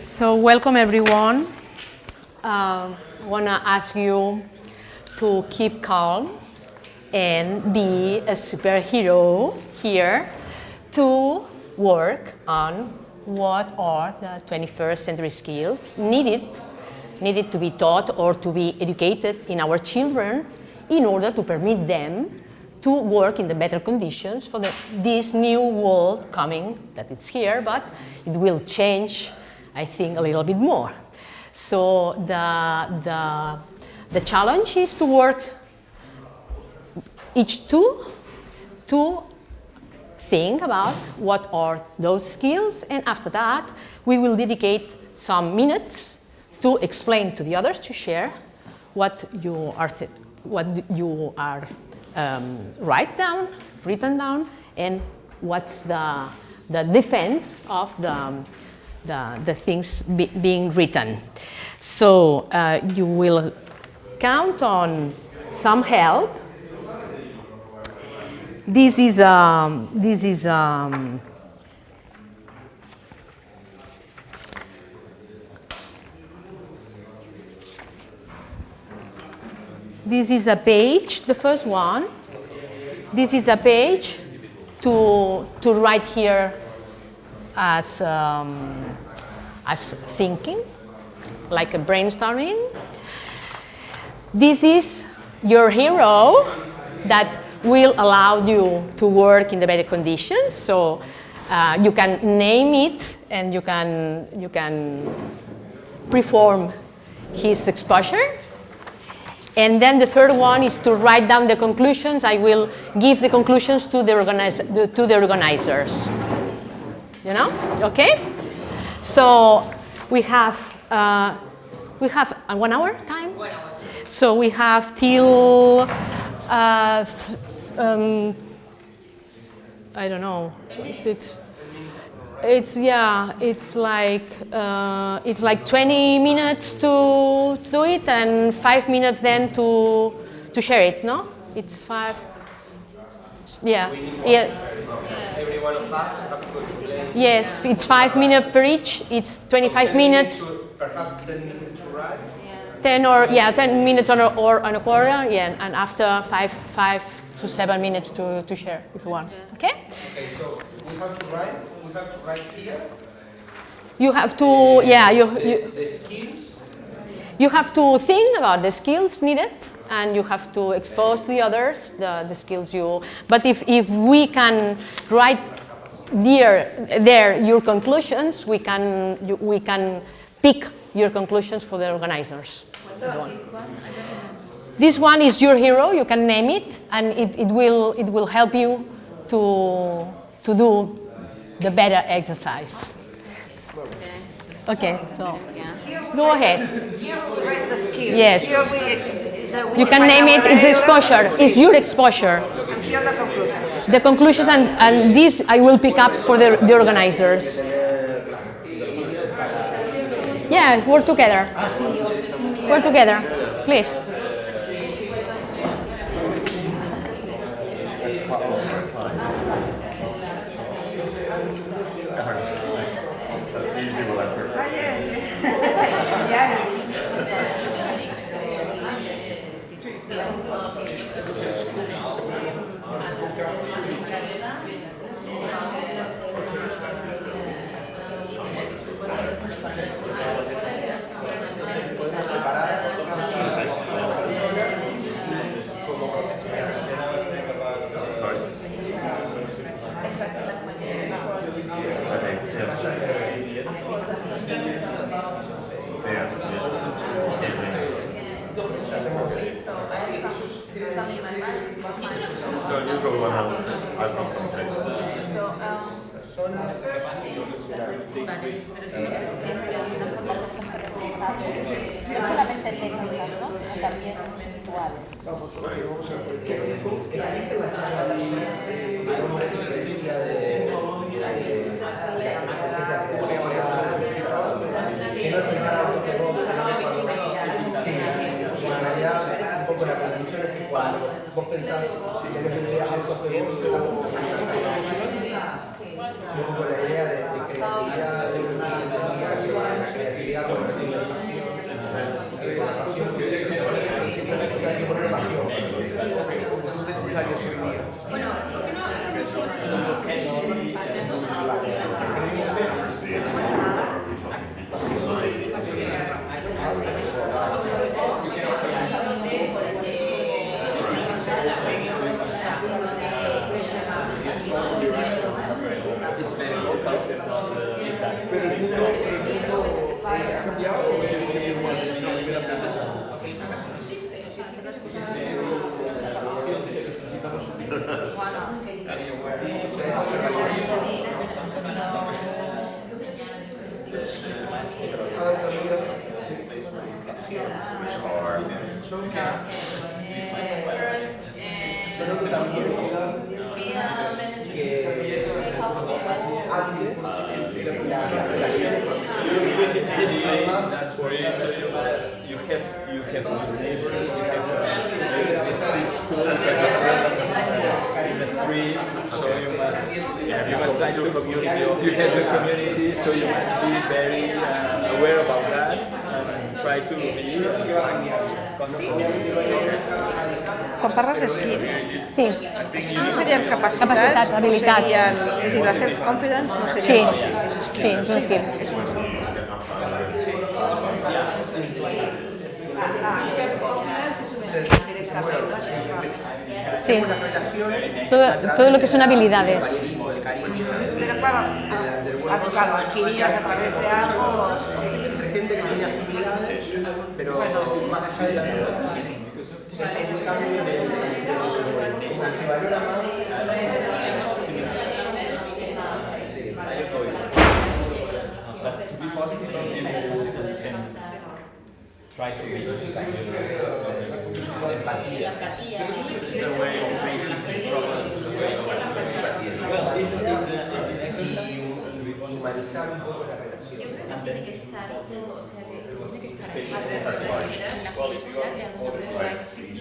So welcome everyone. I want to ask you to keep calm and be a superhero here to work on what are the 21st century skills needed to be taught or to be educated in our children in order to permit them to work in the better conditions for this new world coming, that it's here, but it will change, I think, a little bit more. So the challenge is to work each to think about what are those skills, and after that we will dedicate some minutes to explain to the others, to share what you are written down, and what's the defense of the things being written. So you will count on some help. This is a page, the first one. This is a page to write here as thinking, like a brainstorming. This is your hero that will allow you to work in the better conditions. So you can name it, and you can perform his exposure. And then the third one is to write down the conclusions. I will give the conclusions to the organizers. You know? Okay? So we have 1 hour time? 1 hour. So we have till I don't know. It's like 20 minutes to do it, and 5 minutes then to share it. No, it's 5. Yeah. Every one of us have to explain. Yes, it's 5 minutes per each. It's 25 minutes. Perhaps 10 minutes to write. 10 minutes or on a quarter. Yeah, and after 5 to 7 minutes to share if you want. Okay. Okay, so we have to write. We have to write here. You have to, the skills. You have to think about the skills needed, and you have to expose to the others the skills you. But if we can write there your conclusions, we can pick your conclusions for the organizers. This one is your hero. You can name it, and it will help you to do the better exercise. Okay, so go ahead. Here we write the skills. Yes. Here we You can name it. It's the exposure. It's your exposure. And here the conclusions. The conclusions, and this I will pick up for the organizers. Yeah, work together. Work together, please. That's usually what I've heard. So usually one has, I've got some changes. No solamente técnicas, ¿no? Sino también espirituales. Un poco la conclusión es que cuando vos pensás, tenés una idea alto de vos, un poco la idea de creatividad, ha cambiado o sigue siendo igual? Es una primera pregunta. You have neighbors, you have this school in the street, so you must try to community. You have the community, so you must be very aware about that and try to be Quan parles de skills, Sí, skills serien capacitats, Capacitats, habilitats. serien, és a dir, la self-confidence no sí, seria sí, és un skill. Sí, todo lo que son habilidades. Pero claro, adquirir a través de algo, Entre gente que tiene afinidades, pero más allá de la como se valora más. But to be positive, you can try to be empatía. It's the way of facing problems. Well, it's an exercise. Humanizar un poco la relación. Tiene que estar todo, o sea, tiene que estar la capacidad de alguna manera existir.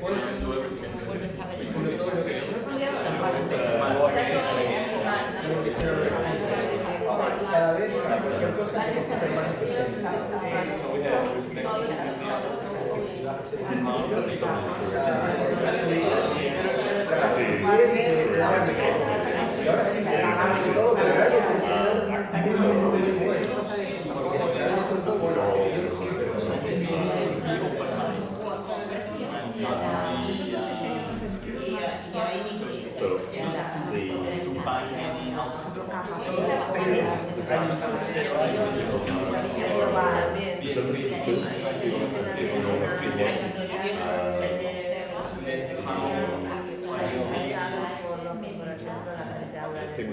Todo lo que cada vez para cualquier cosa tenemos que ser más especializados. Y ahora sí, pensamos de todo, pero hay que ser muy bueno.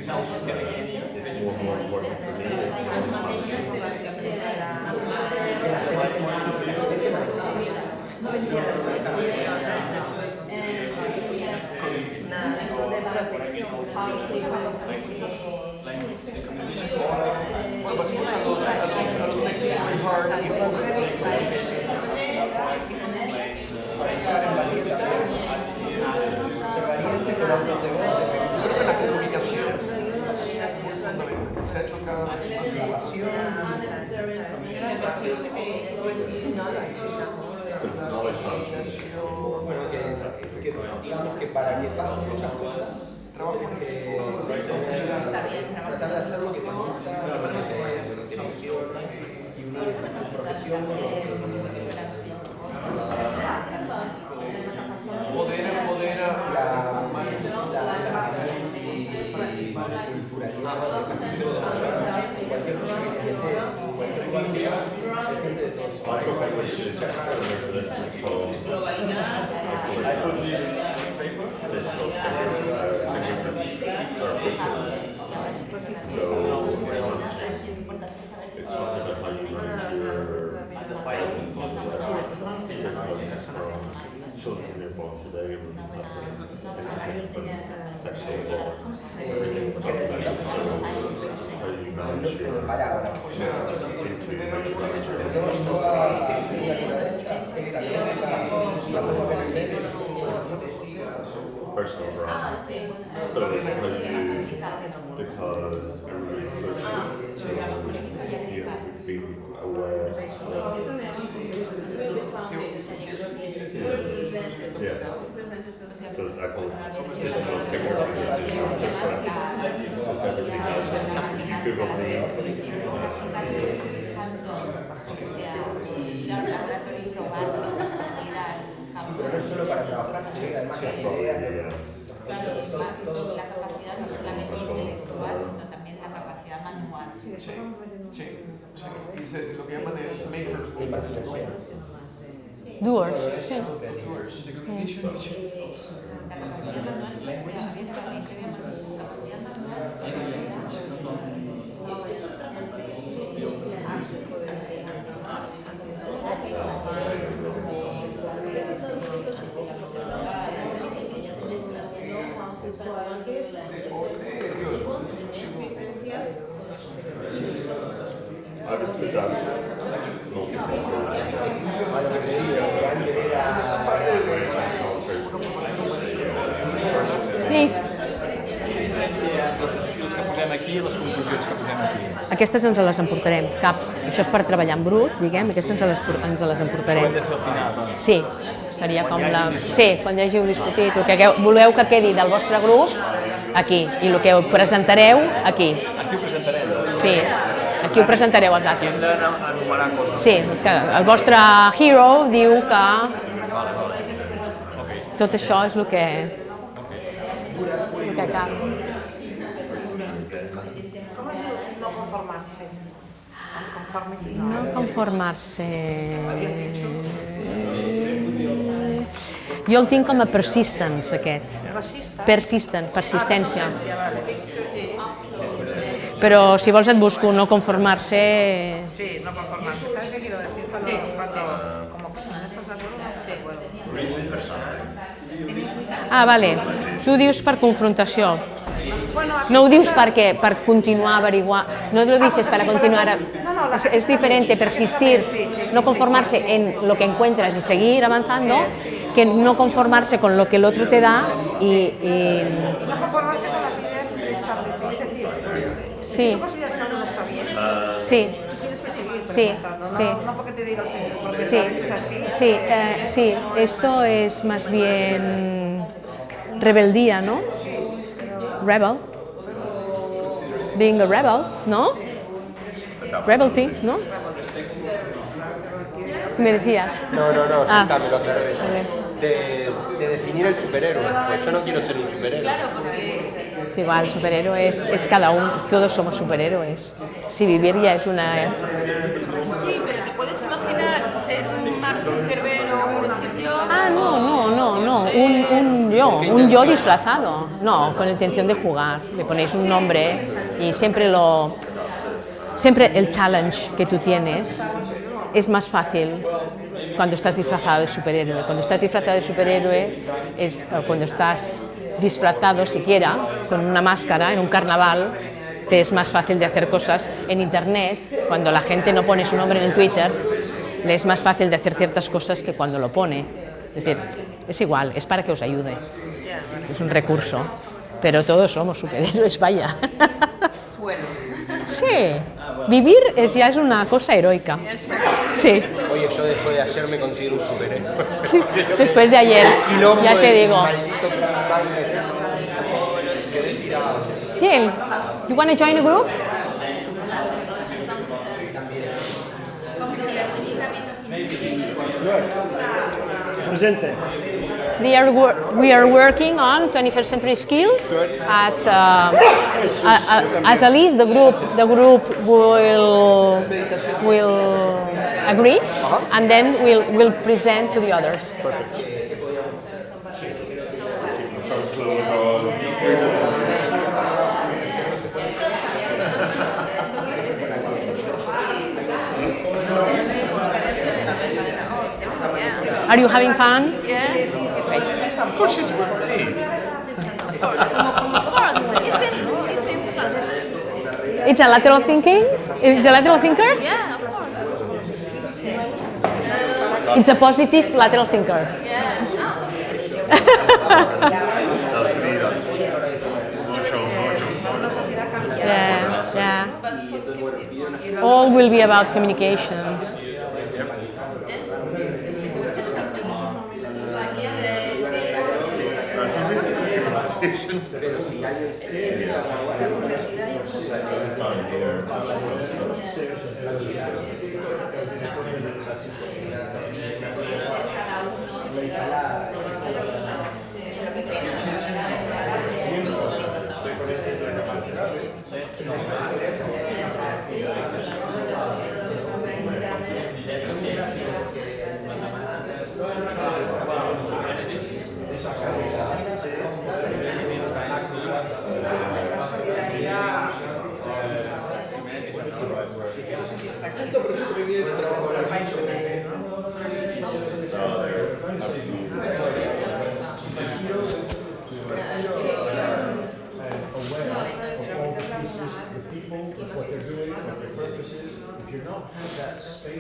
So I think it's more important for me. Creo que la comunicación se ha hecho cada vez más innovación. Bueno, que digamos que para que pasen muchas cosas, trabajo que tratar de hacer lo que te gusta, lo que te emociona y unir tu profesión con lo que culturalidad, cualquier cosa que te metes, cualquier cosa, depende de todo. I put the newspaper. It's something that like your presence on the children they're born today and sexual assault. Everything's about that. So how you manage your Palabra. personal brand. So it's how you, because everybody's searching to be aware of yeah. So it's actually it's more similar to everybody has Google Meet. Pero no es solo para trabajar, sino además la idea. La capacidad no solamente intelectual, Sí, sí. Lo que llaman el makers. Doers, sí. Sí. Les skills que posem aquí i les conclusions que posem aquí. Aquestes ens les emportarem, cap. Això és per treballar en brut, diguem, aquestes ens les Això ho hem emportarem. de fer al final, doncs. Sí, seria com la... Sí, quan ja hàgiu discutit, el que voleu que quedi del vostre grup, aquí, i el que presentareu, aquí. Aquí ho presentarem. Sí, aquí ho presentareu als Hem altres. d'enumerar coses. Sí, que el vostre hero diu que tot això és el que cal. Com es diu no conformar-se? Conformity, no? No conformar-se... Jo el tinc com a persistence, aquest. Persistència. Però si vols et busco no conformar-se... Sí, no conformarse. ¿Sabes qué quiero decir? Cuando como que si no estás de acuerdo, no estás de acuerdo. Ah, vale. Tu ho dius per confrontació. No ho dius perquè per continuar a averiguar. No lo dices para continuar a... Es diferente persistir, no conformarse en lo que encuentras y seguir avanzando, que no conformarse con lo que el otro te da y... No conformarse con las ideas preestablecidas. Es decir, si tú consideras que algo no está bien, Sí. tienes que seguir Sí, preguntando, sí. no porque te diga el señor, porque Sí, sabes que es así. sí, sí, esto es más bien rebeldía, ¿no? Rebel. Being a rebel, ¿no? Rebelty, ¿no? ¿Me decías? No, Ah. me lo aclaré. Vale. De definir el superhéroe. Pues yo no quiero ser un superhéroe. Es igual, superhéroe es cada uno, todos somos superhéroes. Si vivir ya es una... Sí, pero ¿te puedes imaginar ser un Mark Zuckerberg o un Steve Jobs? Ah, no, un yo disfrazado. No, con la intención de jugar. Le ponéis un nombre y siempre el challenge que tú tienes es más fácil cuando estás disfrazado de superhéroe. Cuando estás disfrazado de superhéroe es cuando estás disfrazado siquiera con una máscara en un carnaval, te es más fácil de hacer cosas en internet. Cuando la gente no pone su nombre en el Twitter, le es más fácil de hacer ciertas cosas que cuando lo pone. Es decir, es igual, es para que os ayude. Es un recurso. Pero todos somos superhéroes, vaya. Bueno, Sí, vivir ya es una cosa heroica. Sí, Oye, yo después de ayer me considero un superhéroe. después de ayer, ya te digo. Jill, you want to join a group? Presente. We are working on 21st century skills as a list. The group will agree, and then we'll present to the others. Are you having fun? Of course she's with me. It's a lateral thinking? It's a lateral thinker? yeah, of course. It's a positive lateral thinker. To me, that's mucho. Yeah. All will be about communication.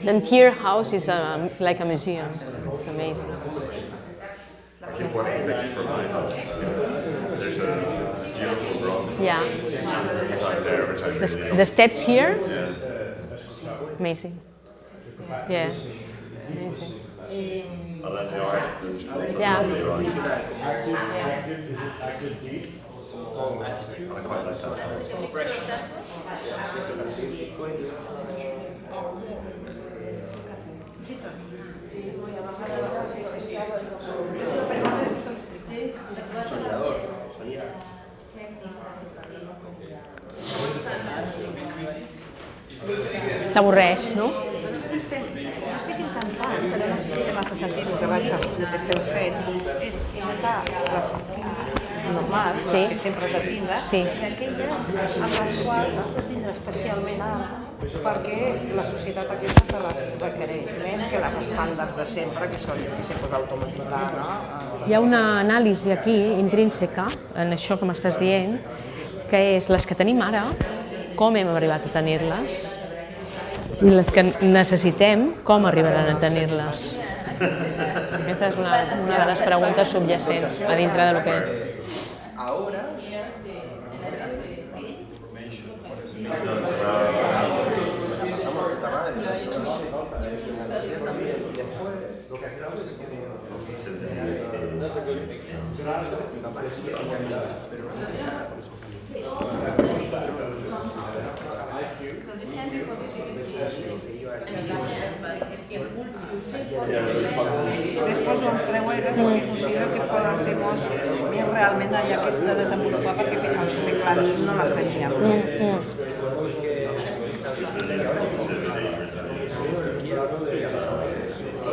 The entire house is like a museum. It's amazing. I keep wanting pictures from my house. There's a beautiful rock. Yeah. Right there, which I really The steps here, Yeah. amazing. Yeah, it's amazing. And then the art. Yeah. I quite like that. Soñador, soñar. S'avorreix, no? Estic intentant, però no sé si té massa sentit el que esteu fent, és imitar les normals, les que sempre has de tindre, Sí. i aquelles amb les quals has de tindre especialment ara, perquè la societat aquesta te les requereix, més que les estàndards de sempre, que són, jo què sé, automatitzar, no? Hi ha una anàlisi aquí intrínseca, en això que m'estàs dient, que és les que tenim ara, com hem arribat a tenir-les, i les que necessitem, com arribaran a tenir-les. Aquesta és una de les preguntes subjacents a dintre de lo que... Ahora, pasamos de esta madre, y después lo que esperamos es que Després ho creueres és que considero que poden ser més realment allà que s'ha de desenvolupar perquè fins al segle XX no les teníem.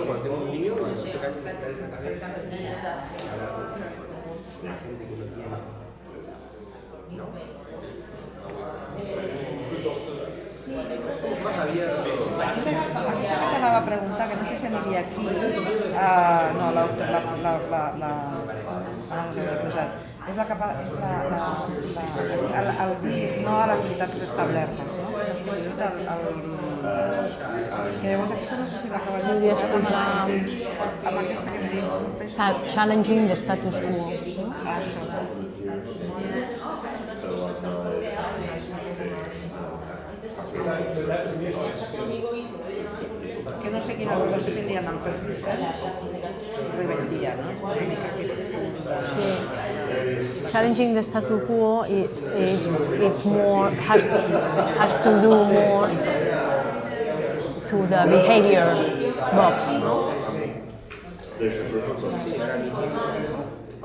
cuando tengo un lío, necesito que alguien me caiga en la cabeza. Más abierto. Això que t'anava a preguntar, que no sé si aniria aquí, no, és la capa, el dir no a les veritats establertes, no? Que llavors aquesta no sé si l'acabem de Podries posar amb aquesta que em diu. challenging the status quo. Això. Que no sé quina relació tindrien amb persistent, rebeldia, no? Challenging the status quo it's more has to do more to the behavior box, no?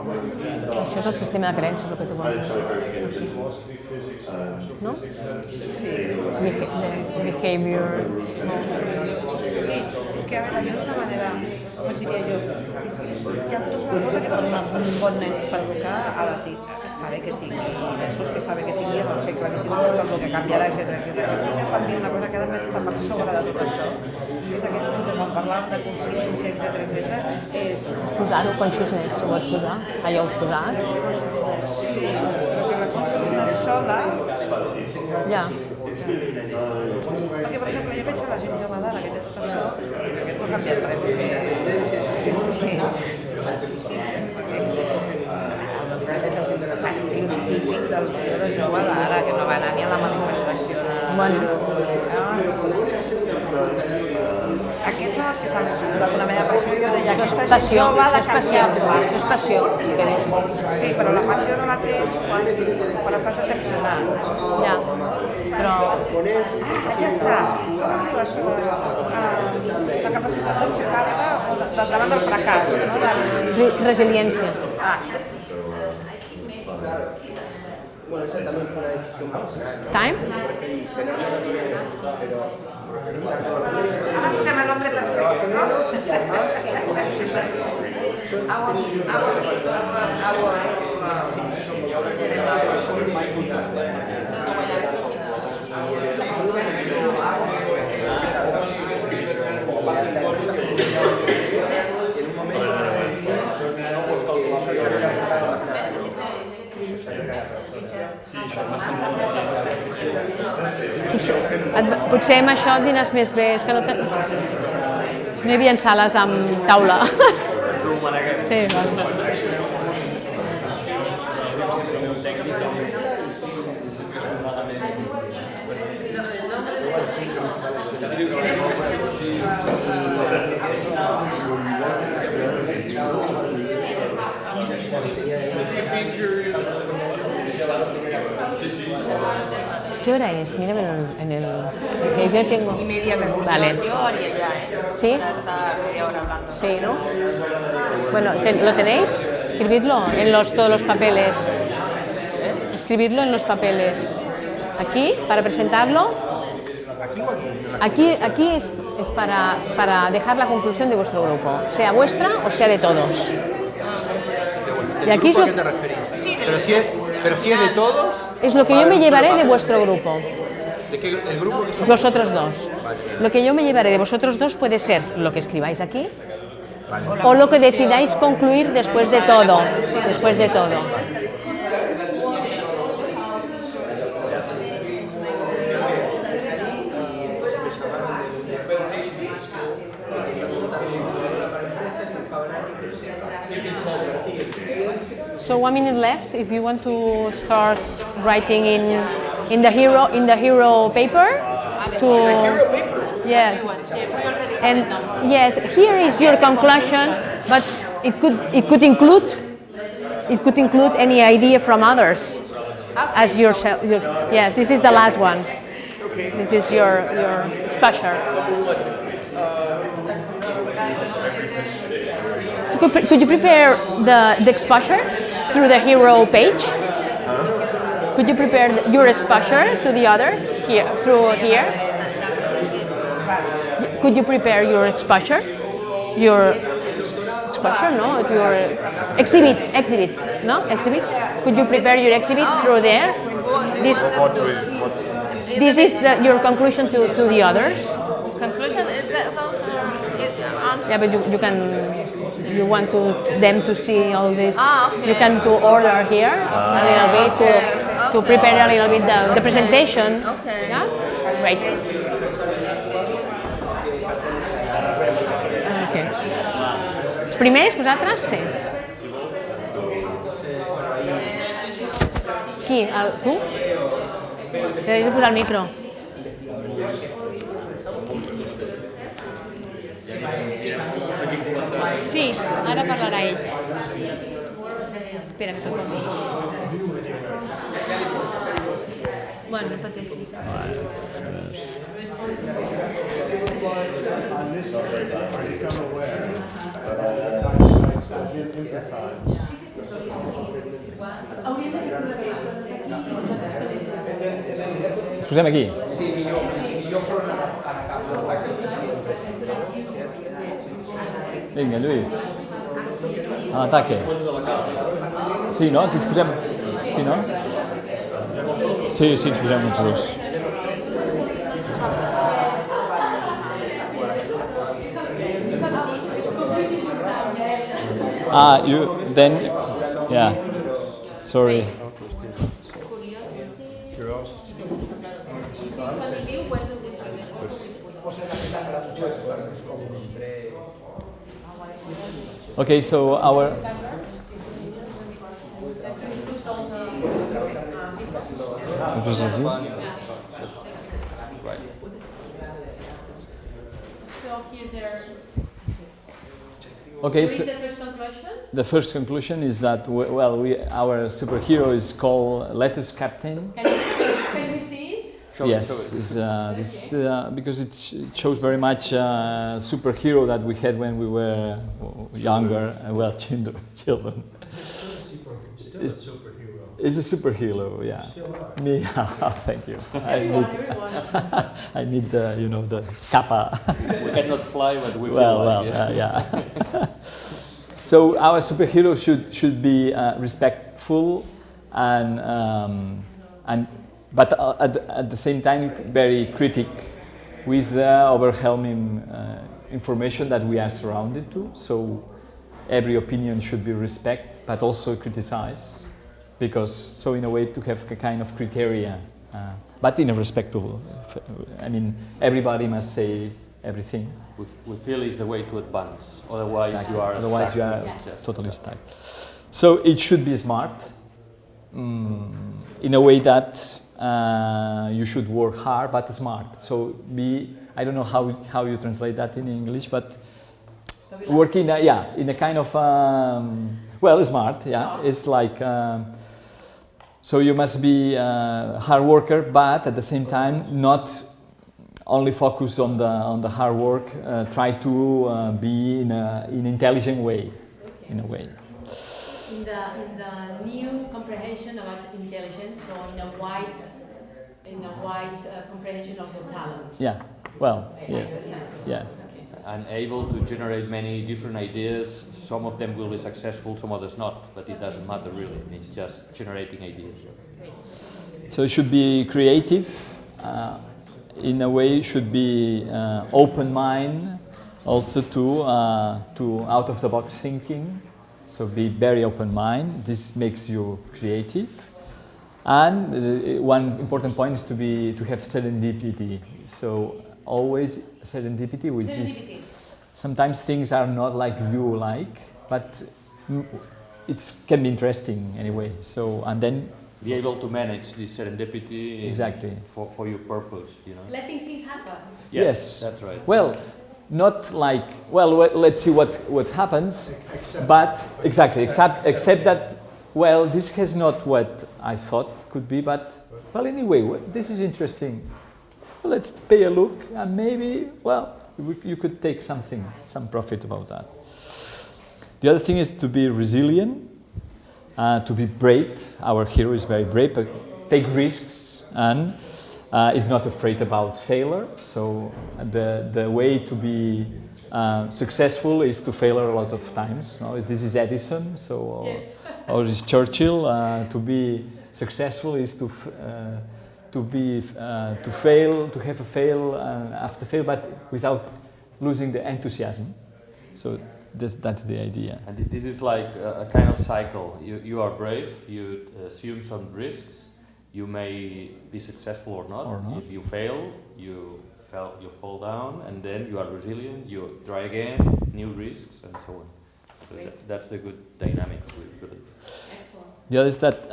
Això és el sistema de creences, el que tu vols dir. No? The behavior. Sí, és que a veure, jo d'una manera, com diria jo, hi ha tota una cosa que pot un bon nen per educar a la tia, que està bé que tingui ingressos, que està bé que tingui en el segle XXI, tot el que canviarà, etc. Però per mi una cosa que ha de estar per sobre de tot això, que és aquest temps quan parlàvem de consciència, etc., és... Posar-ho consciousness, ho vols posar? Allò ho has posat? Sí, perquè la consciousness sola... Ja. Perquè, per exemple, jo veig a la gent jove d'ara que té tot això, que no ha canviat res, perquè... El típic del de jove d'ara, que no va anar ni a la manifestació de... Bueno. Aquests són els que s'han d'alguna manera per això jo deia, aquesta gent Passió, jove ha de això és passió, canviar-la. això és passió, que dius. Sí, però la passió no la tens quan estàs decepcionat. Ja, però... Ja està. Com es diu això? La capacitat d'aixecar-te davant del fracàs, no? Resiliència. Bueno, esa también fue una decisión personal. It's time? Preferí tener una pero Ahora se llama el hombre perfecto, ¿no? Potser amb això et dines més bé, és que no hi havia sales amb taula. Sí, val. ¿Qué hora es? Mírame en el... Que yo tengo... Y media casi. Vale. Teoría ya, ¿eh? ¿Sí? Ya está media hora hablando. Sí, ¿no? Bueno, ¿lo tenéis? Escribidlo en todos los papeles. Escribidlo en los papeles. Aquí, para presentarlo. Aquí es para dejar la conclusión de vuestro grupo, sea vuestra o sea de todos. ¿Y aquí grupo a qué te referís? Pero si es de todos... Es lo que yo me llevaré de vuestro grupo. ¿De qué el grupo que somos? Vosotros dos. Vale. Lo que yo me llevaré de vosotros dos puede ser lo que escribáis aquí, vale, o lo que decidáis concluir después de todo. Después de todo. So 1 minute left. If you want to start writing in the hero paper, yeah, and yes, here is your conclusion, but it could include any idea from others as yourself. Yes, this is the last one. This is your exposure. So could you prepare the exposure through the hero page? Could you prepare your exposure to the others here through here? Could you prepare your exposure? Your exposure, no? Your exhibit, no? Exhibit. Could you prepare your exhibit through there? This is your conclusion to the others. Conclusion is that Yeah, but you want them to see all this. Okay. You can order here a little bit to prepare a little bit the presentation. Okay. Yeah? Great. Okay. Els primers, vosaltres? Sí. Qui? Tu? T'he de posar el micro. Sí, ara parlarà ell. Espera, que el posi. Bueno, no pateixi. Ens posem aquí? Sí, millor front a la causa. Vinga, Lluís. A l'ataque. Sí, no? Aquí ens posem... Sí, no? Sí, ens posem uns dos. Then... Yeah. Sorry. Okay, so our... Okay, so the first conclusion is that our superhero is called Letters Captain. Can we see it? Yes, because it shows very much superhero that we had when we were younger, children. Still a superhero. Is a superhero, yeah. Me, thank you. Everyone. I need the, you know, the kappa. We cannot fly, but we feel well, like, yeah. So our superhero should be respectful but at the same time very critic with the overwhelming information that we are surrounded to. So every opinion should be respected, but also criticized, because so in a way to have a kind of criteria, but in a respectable. I mean, everybody must say everything. we feel it's the way to advance. Otherwise, you are Totally stuck. So it should be smart, in a way that you should work hard but smart. So I don't know how you translate that in English, but work in a kind of smart. Yeah, it's like so you must be a hard worker, but at the same time not only focus on the hard work. Try to be in an intelligent way, in a way. In the new comprehension about intelligence, so in a wide comprehension of the talents. Yeah. Well. Yes. Yeah. And able to generate many different ideas. Some of them will be successful, some others not, but it doesn't matter really. It's just generating ideas. So it should be creative. In a way, it should be open mind, also to out of the box thinking. So be very open mind. This makes you creative. And one important point is to have serendipity. So always serendipity, which is sometimes things are not like you like, but it can be interesting anyway. So and then be able to manage this serendipity exactly for your purpose, you know. Letting things happen. Yes, that's right. Well, not like let's see what happens, but exactly except that this is not what I thought could be, but anyway, this is interesting. Let's pay a look, and maybe, you could take some profit about that. The other thing is to be resilient, to be brave. Our hero is very brave, take risks, and is not afraid about failure. So the way to be successful is to fail a lot of times. No? This is Edison, or is Churchill. To be successful is to fail, to have a fail after fail, but without losing the enthusiasm. So that's the idea. And this is like a kind of cycle. You are brave, you assume some risks, you may be successful or not. If you fail, you fall down, and then you are resilient, you try again, new risks, and so on. So that's the good dynamics we believe. Excellent. The other is that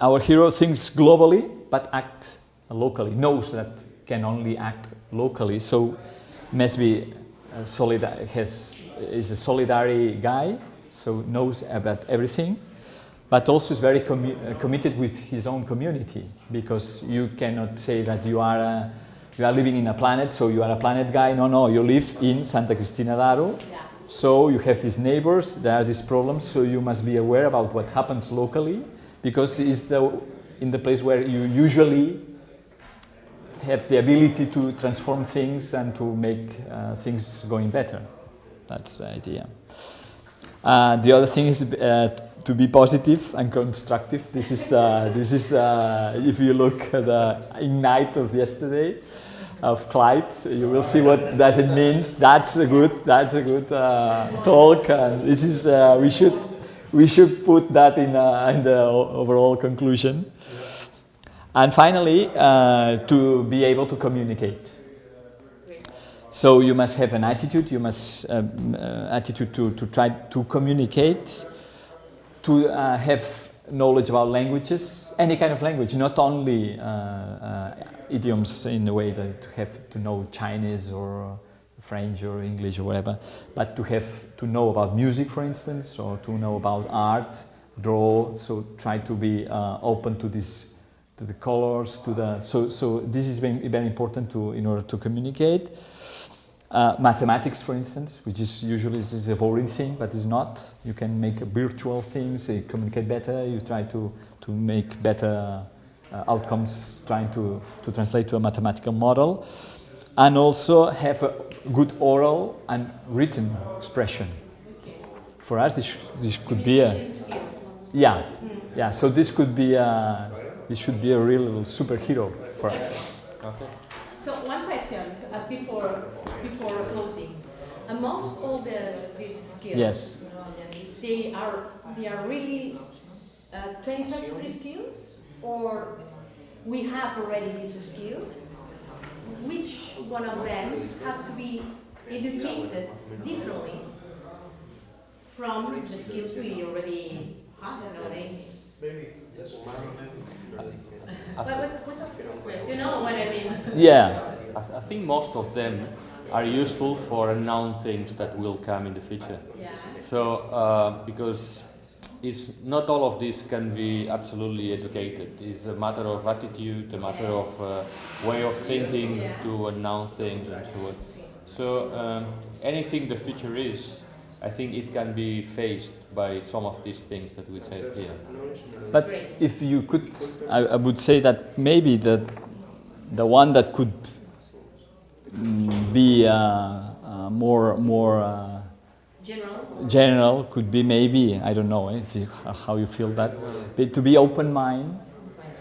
our hero thinks globally, but acts locally, knows that can only act locally, so must be is a solidary guy, so knows about everything, but also is very committed with his own community, because you cannot say that you are living in a planet, so you are a planet guy. No, you live in Santa Cristina d'Aro, so you have these neighbors, there are these problems, so you must be aware about what happens locally, because it's in the place where you usually have the ability to transform things and to make things going better. That's the idea. The other thing is to be positive and constructive. This is if you look at the Ignite of yesterday of Clyde, you will see what does it means. That's a good talk, and this is we should put that in the overall conclusion. And finally, to be able to communicate. So you must have an attitude. You must attitude to try to communicate, to have knowledge about languages, any kind of language, not only idioms in the way that you have to know Chinese or French or English or whatever, but to know about music, for instance, or to know about art, draw. So try to be open to this. To the colors, so this is very important in order to communicate, Mathematics, for instance, which is usually is a boring thing, but it's not. You can make virtual things, you communicate better, you try to make better outcomes, trying to translate to a mathematical model, and also have a good oral and written expression. For us, this could be a... Yeah, so this should be a real superhero for us. Okay. So one question before closing. Amongst all these skills, yes, they are really 21st century skills, or we have already these skills. Which one of them have to be educated differently from the skills we already have nowadays? You know what I mean? Yeah. I think most of them are useful for unknown things that will come in the future. Yeah. So, because it's not all of this can be absolutely educated. It's a matter of attitude, a matter of way of thinking to unknown things and so on. So, anything the future is, I think it can be faced by some of these things that we said here. But if you could, I would say that maybe the one that could be more general could be maybe, I don't know how you feel that, but to be open mind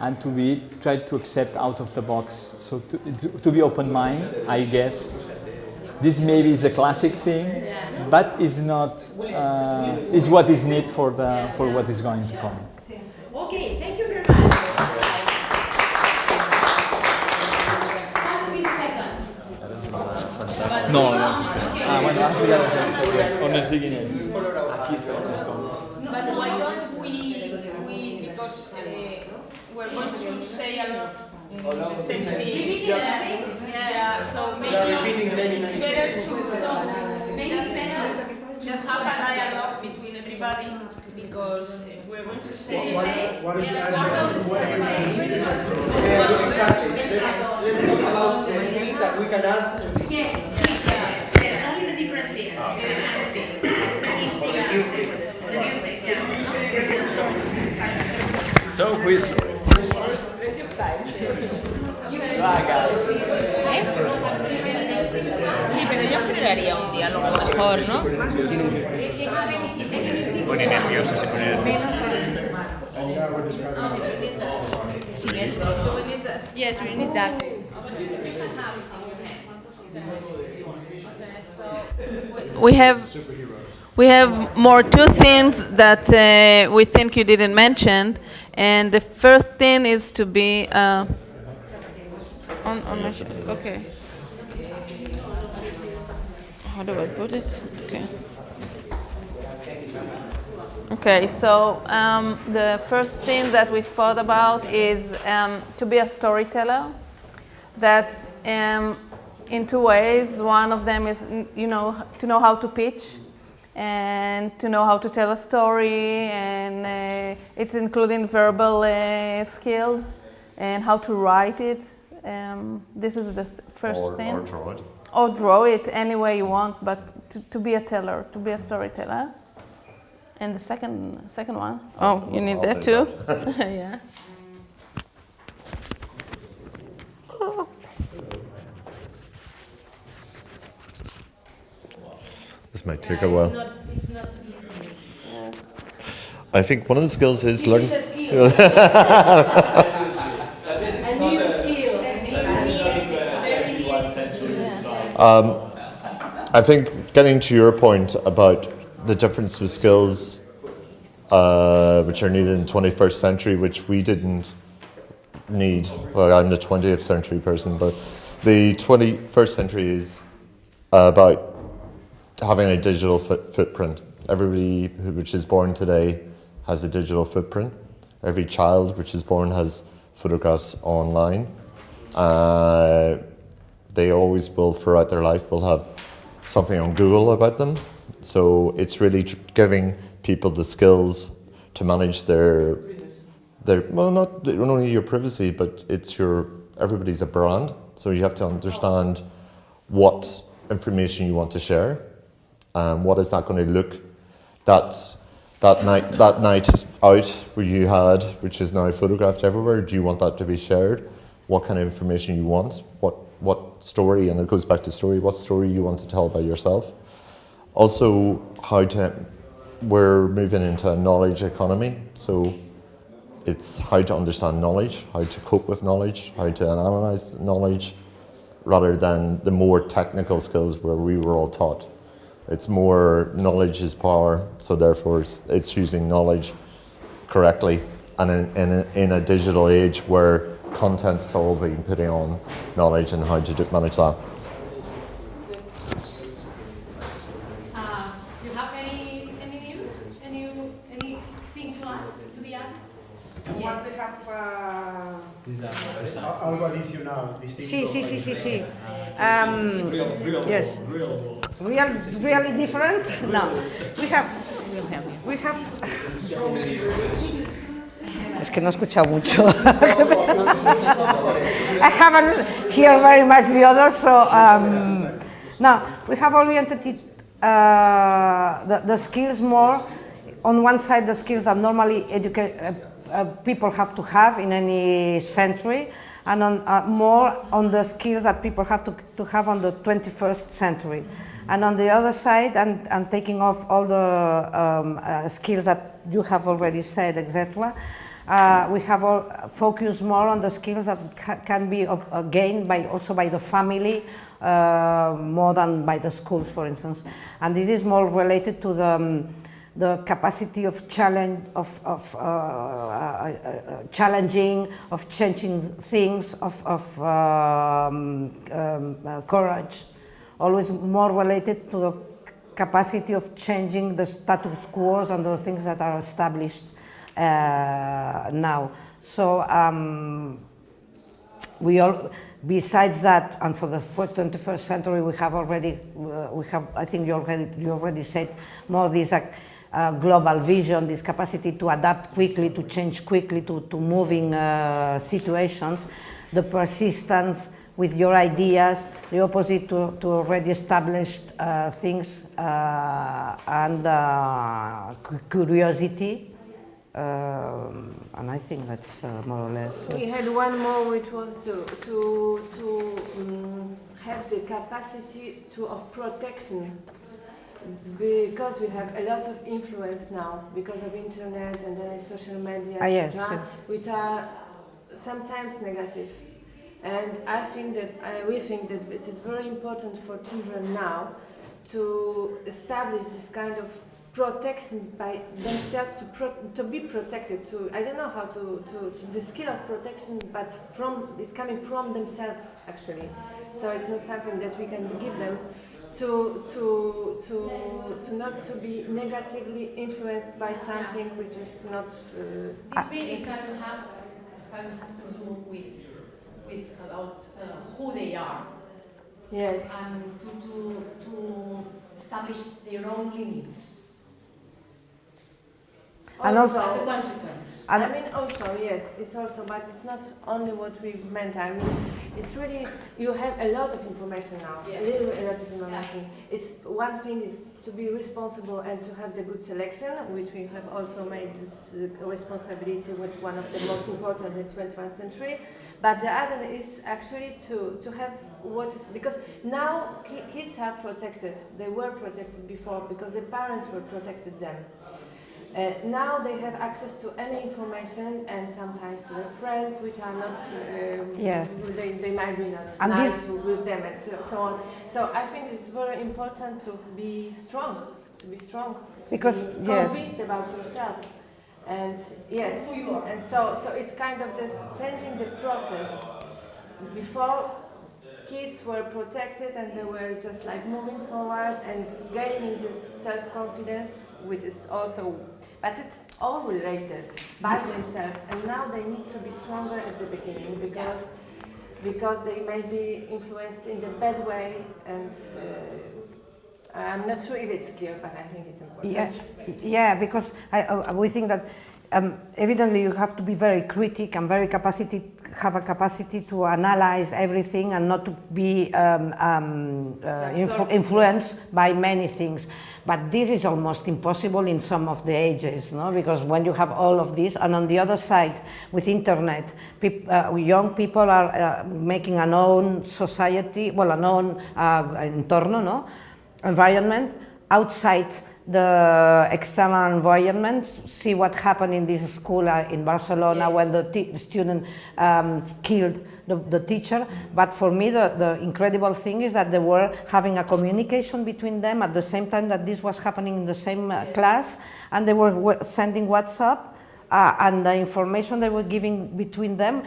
and to try to accept out of the box. So to be open mind, I guess. This maybe is a classic thing, but is not is what is needed for what is going to come. Okay, thank you very much. How to be second? No, no existe. Bueno, has mirado on el siguiente. Aquí está. But why don't we because we're going to say a lot the same thing. Yeah, so maybe it's better to have a dialogue between everybody, because we're going to say... What is exactly. Let's talk about the things that we can add to this. Yes, only the different things. So, who's first? Sí, pero yo generaría un diálogo mejor, ¿no? Se pone nervioso, se pone nervioso. Yes, we need that. We have more two things that we think you didn't mention, and the first thing is to be on my okay. How do I put it? Okay. Okay, so the first thing that we thought about is to be a storyteller. That's in two ways. One of them is, to know how to pitch and to know how to tell a story, and it's including verbal skills and how to write it. This is the first thing. Or draw it. Or draw it any way you want, but to be a teller, to be a storyteller. And the second one. Oh, you need that too? Yeah. This might take a while. It's not easy. I think one of the skills is learn. This is a skill. A new skill. I think getting to your point about the difference with skills which are needed in the 21st century, which we didn't need. Well, I'm the 20th century person, but the 21st century is about having a digital footprint. Everybody which is born today has a digital footprint. Every child which is born has photographs online. They always will, throughout their life, will have something on Google about them. So it's really giving people the skills to manage their well, not only your privacy, but it's everybody's a brand. So you have to understand what information you want to share. What is that going to look? That night out where you had, which is now photographed everywhere. Do you want that to be shared? What kind of information you want? What story? And it goes back to story. What story you want to tell about yourself? Also, we're moving into a knowledge economy. So it's how to understand knowledge, how to cope with knowledge, how to analyze knowledge, rather than the more technical skills where we were all taught. It's more knowledge is power, so therefore it's using knowledge correctly. And in a digital age where content is all being put on knowledge and how to manage that. You have anything to add, to be added? Once they have Algo adicional, distinto. Sí. Yes. Really different? No. We have. Es que no he escuchado mucho. I haven't heard very much the others, so no. We have oriented it, the skills more. On one side, the skills that normally people have to have in any century, and on, more on the skills that people have to have on the 21st century. And on the other side, and taking off all the skills that you have already said, etc., we have focused more on the skills that can be gained also by the family, more than by the schools, for instance. And this is more related to the capacity of challenging, of changing things, of courage. Always more related to the capacity of changing the status quo and the things that are established now. So besides that, and for the 21st century, we have, I think you already said, more this global vision, this capacity to adapt quickly, to change quickly, to moving situations, the persistence with your ideas, the opposite to already established things, and curiosity. And I think that's more or less. We had one more, which was to have the capacity of protection, because we have a lot of influence now because of internet and then social media, yes, which are sometimes negative. And I think that we think that it is very important for children now to establish this kind of protection by themselves, to be protected. I don't know how to the skill of protection, but it's coming from themselves actually. So it's not something that we can give them to not to be negatively influenced by something which is not. This feeling has to do with about who they are. Yes. And to establish their own limits. And also, as a consequence. I mean, also, yes, it's also, but it's not only what we meant. I mean, it's really, you have a lot of information now, a lot of information. It's one thing is to be responsible and to have the good selection, which we have also made this responsibility with one of the most important in the 21st century. But the other is actually to have what is, because now kids are protected. They were protected before because their parents were protected them. Now they have access to any information and sometimes to their friends, which are not, yes. They might be not and nice with them and so on. So I think it's very important to be strong, because be convinced about yourself. And yes, and so it's kind of just changing the process. Before, kids were protected and they were just like moving forward and gaining this self-confidence, which is also, but it's all related by themselves. And now they need to be stronger at the beginning because they may be influenced in the bad way. And I'm not sure if it's clear, but I think it's important. Yeah, because we think that evidently you have to be very critical and very have a capacity to analyze everything and not to be influenced by many things. But this is almost impossible in some of the ages, no? Because when you have all of this, and on the other side, with internet, young people are making an own society, well, an own entorno, no? Environment outside the external environment. See what happened in this school in Barcelona, yes, when the student killed the teacher. But for me, the incredible thing is that they were having a communication between them at the same time that this was happening in the same class, and they were sending WhatsApp, and the information they were giving between them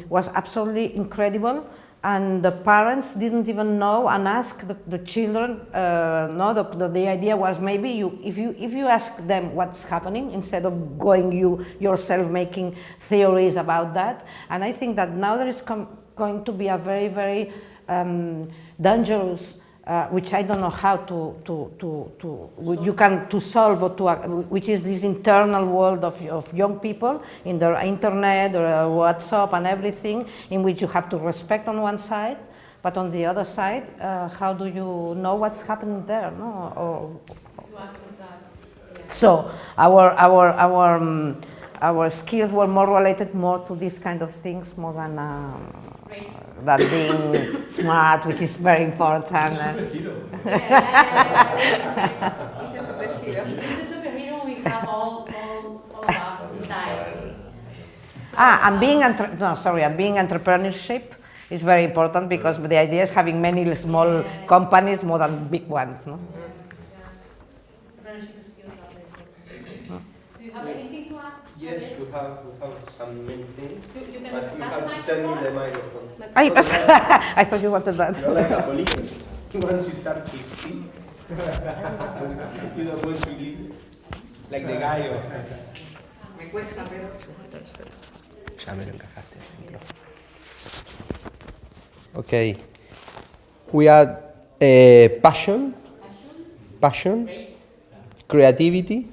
was absolutely incredible. And the parents didn't even know and ask the children. No, the idea was maybe if you ask them what's happening instead of going yourself making theories about that. And I think that now there is going to be a very, very dangerous, which I don't know how to solve or which is this internal world of young people in the internet or WhatsApp and everything, in which you have to respect on one side, but on the other side, how do you know what's happening there? No? To access that. Yeah. So our skills were more related more to these kind of things more than being smart, which is very important. He's a superhero. He's a superhero. We have all of us inside. And being entrepreneurship is very important, because the idea is having many small companies more than big ones. No? Entrepreneurship skills are very important. Do you have anything to add? Yes, we have some many things, but you have to send me the microphone. I thought you wanted that. You're like a politician. Once you start to speak, you don't want to leave. Like the guy of... Me cuesta ver. Ya me lo encajaste. Okay. We had passion, creativity.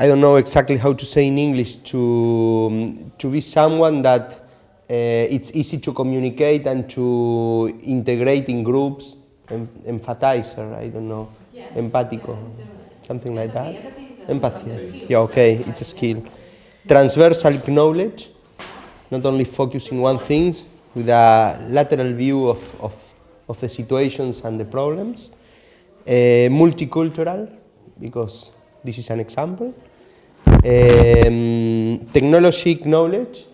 I don't know exactly how to say in English, to be someone that it's easy to communicate and to integrate in groups, emphatizer, I don't know, empático, something like that. Empathy. Yeah, okay, it's a skill. Transversal knowledge, not only focusing one thing, with a lateral view of the situations and the problems. Multicultural, because this is an example. Technology knowledge,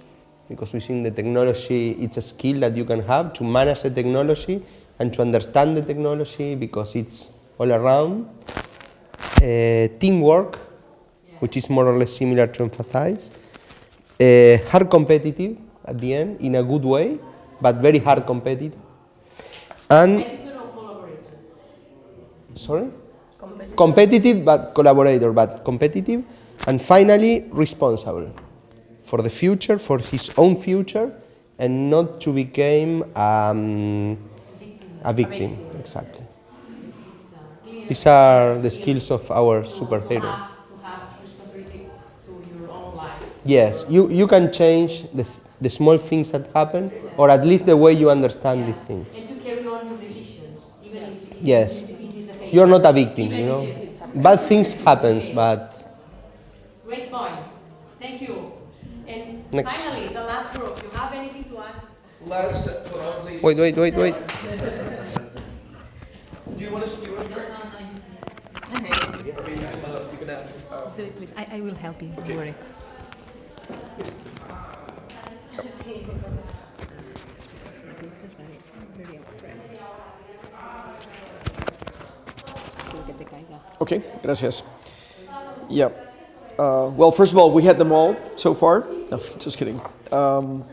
because we think the technology, it's a skill that you can have to manage the technology and to understand the technology, because it's all around. Teamwork, which is more or less similar to emphasize. Hard competitive at the end, in a good way, but very hard competitive. And Competitor or collaborator? sorry? Competitive but collaborator, but competitive. And finally, responsible for the future, for his own future, and not to become a victim. Exactly. These are the skills of our superhero. To have responsibility to your own life. Yes, you can change the small things that happen, or at least the way you understand these things. And to carry on your decisions, even if Yes, it is a failure. you're not a victim, you know. Bad things happens, but... Great point. Thank you. And Next. finally, the last group. You have anything to add? Last but not least. Wait. Do you want to speak? No. You can add. Please, I will help you. Don't worry. Okay, gracias. Yeah. Well, first of all, we had them all so far. No, just kidding. And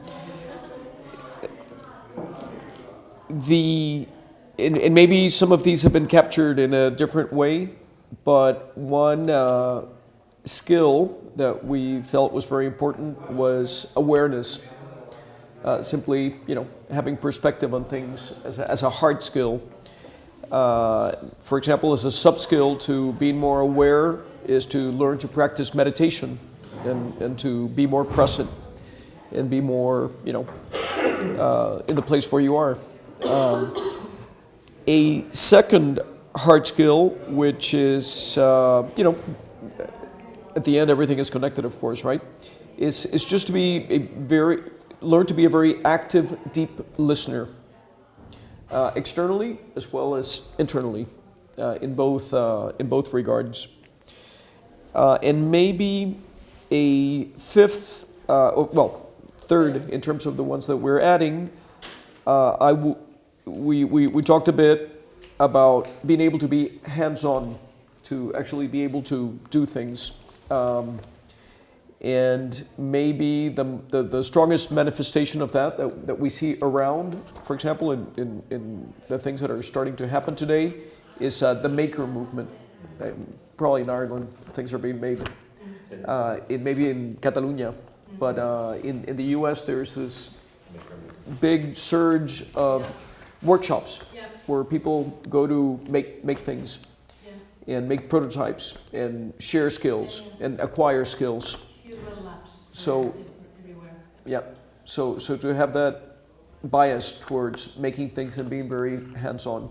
maybe some of these have been captured in a different way, but one skill that we felt was very important was awareness. Simply, having perspective on things as a hard skill. For example, as a sub-skill to being more aware is to learn to practice meditation. and to be more present and be more, in the place where you are. A second hard skill, which is, at the end everything is connected, of course, right? Is just to be learn to be a very active, deep listener, externally as well as internally, in both regards. And maybe a third in terms of the ones that we're adding. We talked a bit about being able to be hands-on, to actually be able to do things. And maybe the strongest manifestation of that we see around, for example, in the things that are starting to happen today, is the maker movement. Probably in Ireland, things are being made. Maybe in Catalonia, but in the US, there's this big surge of workshops where people go to make things and make prototypes and share skills and acquire skills. So, so to have that bias towards making things and being very hands-on.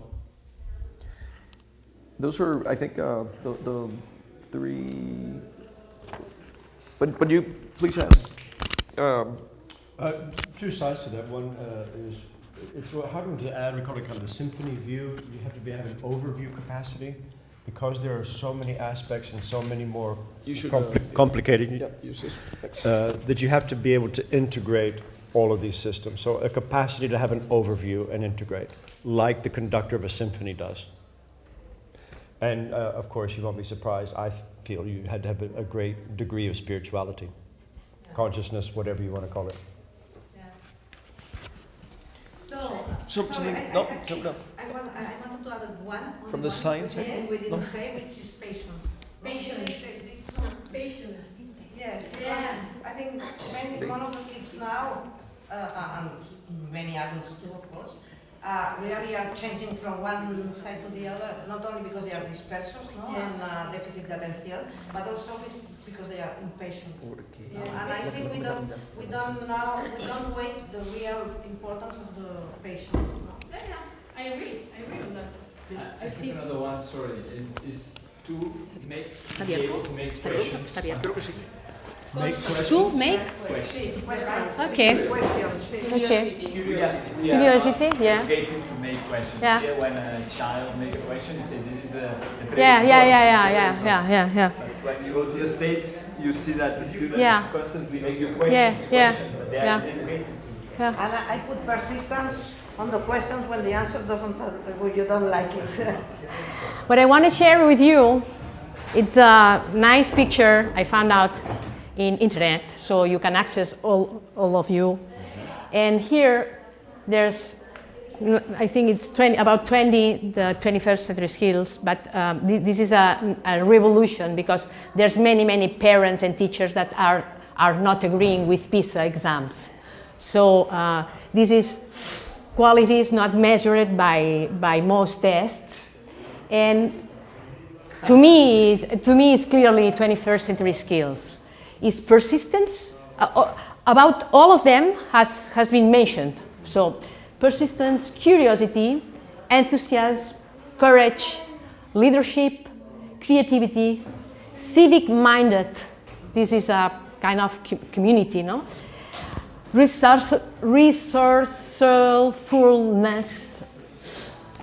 Those are, I think, the three. But you please ask. Two sides to that. One is it's hard to add. We call it kind of the symphony view. You have to have an overview capacity because there are so many aspects and so many more complicated. That you have to be able to integrate all of these systems. So a capacity to have an overview and integrate, like the conductor of a symphony does. And of course, you won't be surprised, I feel you had to have a great degree of spirituality, consciousness, whatever you want to call it. Something, no. I wanted to add one. From the science, I think? We didn't say, which is patience. Patience. Yes, because I think one of the kids now, and many adults too, of course, really are changing from one side to the other, not only because they are dispersos, and deficit de atención, but also because they are impatient. And I think we don't weight the real importance of the patience. Yeah, I agree with that. I think another one, sorry, is to be able to make questions. To make? Okay. Curiosity, yeah. Getting to make questions. Yeah. When a child makes a question, you say this is the Yeah. But when you go to the States, you see that the students constantly make you questions. They are educated. And I put persistence on the questions when the answer when you don't like it. What I want to share with you, it's a nice picture I found out in internet, so you can access all of you. And here, there's, I think it's about 20 the 21st century skills, but this is a revolution because there's many parents and teachers that are not agreeing with PISA exams. So this is quality is not measured by most tests, and to me it's clearly 21st century skills. Is persistence, about all of them has been mentioned. So persistence, curiosity, enthusiasm, courage, leadership, creativity, civic-minded, this is a kind of community, no? Resourcefulness,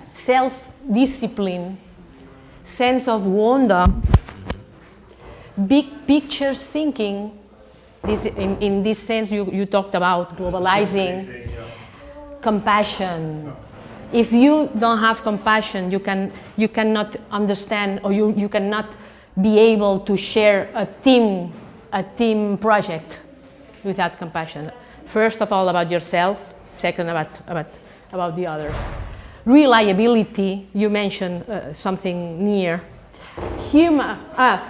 self-discipline, sense of wonder, big pictures thinking. This, in this sense, you talked about globalizing, compassion. If you don't have compassion, you cannot understand, or you cannot be able to share a team project without compassion. First of all, about yourself. Second, about the others. Reliability. You mentioned something near.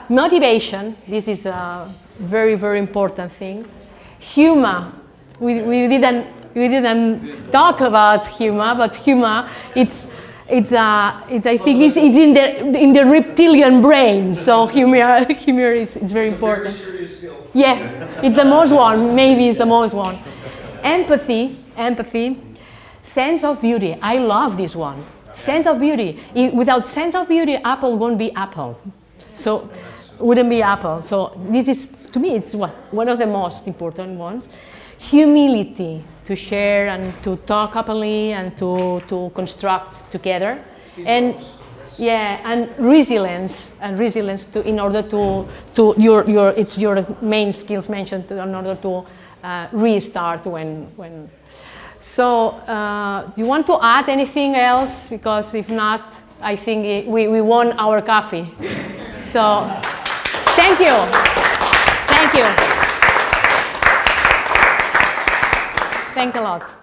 Motivation, this is a very important thing. Humor, we didn't talk about humor, but humor, I think it's in the reptilian brain. So humor is very important. Very serious Yeah, it's the most one. Maybe it's the most one. Empathy, sense of beauty. I love this one. Sense of beauty. Without sense of beauty, Apple won't be Apple. So, wouldn't be Apple. So this is, to me, it's one of the most important ones. Humility, to share and to talk openly and to construct together. And yeah, and resilience to, in order to it's your main skills mentioned in order to restart when. So do you want to add anything else? Because if not, I think we won our coffee. So thank you. Thank you. Thanks a lot.